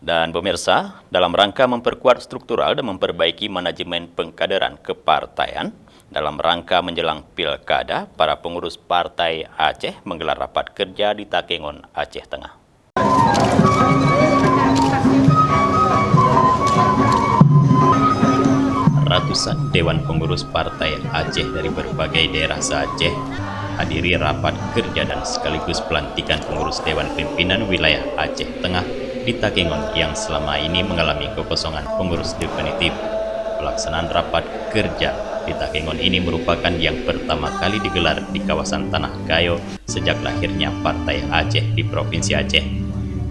Dan pemirsa, dalam rangka memperkuat struktural dan memperbaiki manajemen pengkaderan kepartaian, dalam rangka menjelang Pilkada, para pengurus Partai Aceh menggelar rapat kerja di Takengon, Aceh Tengah. Ratusan Dewan Pengurus Partai Aceh dari berbagai daerah se-Aceh hadiri rapat kerja dan sekaligus pelantikan pengurus Dewan Pimpinan Wilayah Aceh Tengah di Takengon yang selama ini mengalami kekosongan pengurus definitif. Pelaksanaan rapat kerja di Takengon ini merupakan yang pertama kali digelar di kawasan Tanah Gayo sejak lahirnya Partai Aceh di Provinsi Aceh,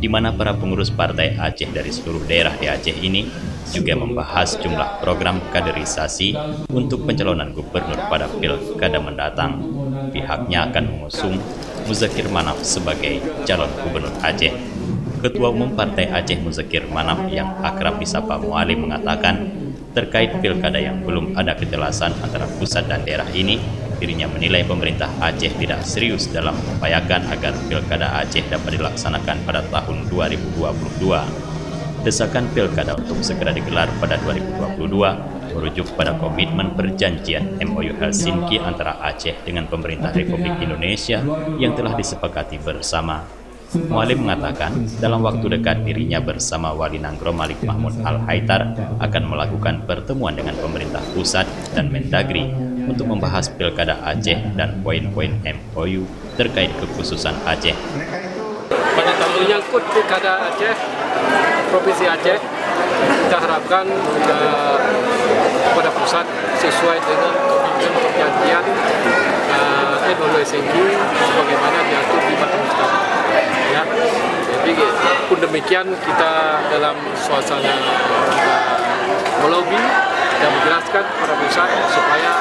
di mana para pengurus Partai Aceh dari seluruh daerah di Aceh ini juga membahas jumlah program kaderisasi untuk pencalonan gubernur pada Pilkada mendatang. Pihaknya akan mengusung Muzakir Manaf sebagai calon gubernur Aceh. Ketua Umum Partai Aceh Muzakir Manaf yang akrab disapa Mualim mengatakan, terkait pilkada yang belum ada kejelasan antara pusat dan daerah ini, dirinya menilai pemerintah Aceh tidak serius dalam mengupayakan agar pilkada Aceh dapat dilaksanakan pada tahun 2022. Desakan pilkada untuk segera digelar pada 2022 merujuk pada komitmen perjanjian MOU Helsinki antara Aceh dengan pemerintah Republik Indonesia yang telah disepakati bersama. Mualim mengatakan, dalam waktu dekat dirinya bersama Wali Nanggro Malik Mahmud Al-Haitar akan melakukan pertemuan dengan pemerintah pusat dan Mendagri untuk membahas pilkada Aceh dan poin-poin MOU terkait kekhususan Aceh. Pada tahun menyangkut pilkada Aceh, Provinsi Aceh, kita harapkan kepada pusat sesuai dengan komitmen perjanjian MOU Helsinki sebagaimana diatur di Batam Muscat. Ya, jadi pun demikian kita dalam suasana melobi dan menjelaskan kepada pusat supaya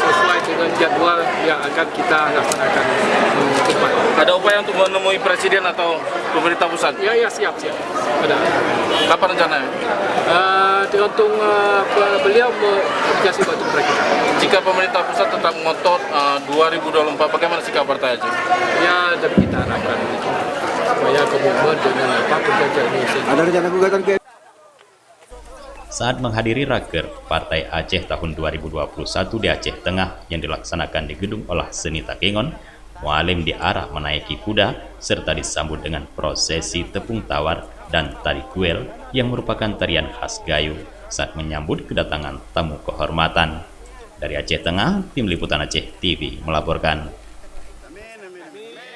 sesuai dengan jadwal yang akan kita laksanakan ke depan. Ada upaya untuk menemui presiden atau pemerintah pusat? Ya, siap. Ada. Kapan rencananya? Tergantung beliau menginisiasi batu mereka. Jika pemerintah pusat tetap ngotot 2024, bagaimana sikap Partai Aceh? Ya, dan kita harapkan supaya komitmen dengan perjanjian ini. Ada rencana gugatan ke Saat menghadiri Raker Partai Aceh tahun 2021 di Aceh Tengah yang dilaksanakan di Gedung Olah Seni Takengon, Mualim diarah menaiki kuda serta disambut dengan prosesi tepung tawar dan tari kuel yang merupakan tarian khas Gayo saat menyambut kedatangan tamu kehormatan. Dari Aceh Tengah, Tim Liputan Aceh TV melaporkan.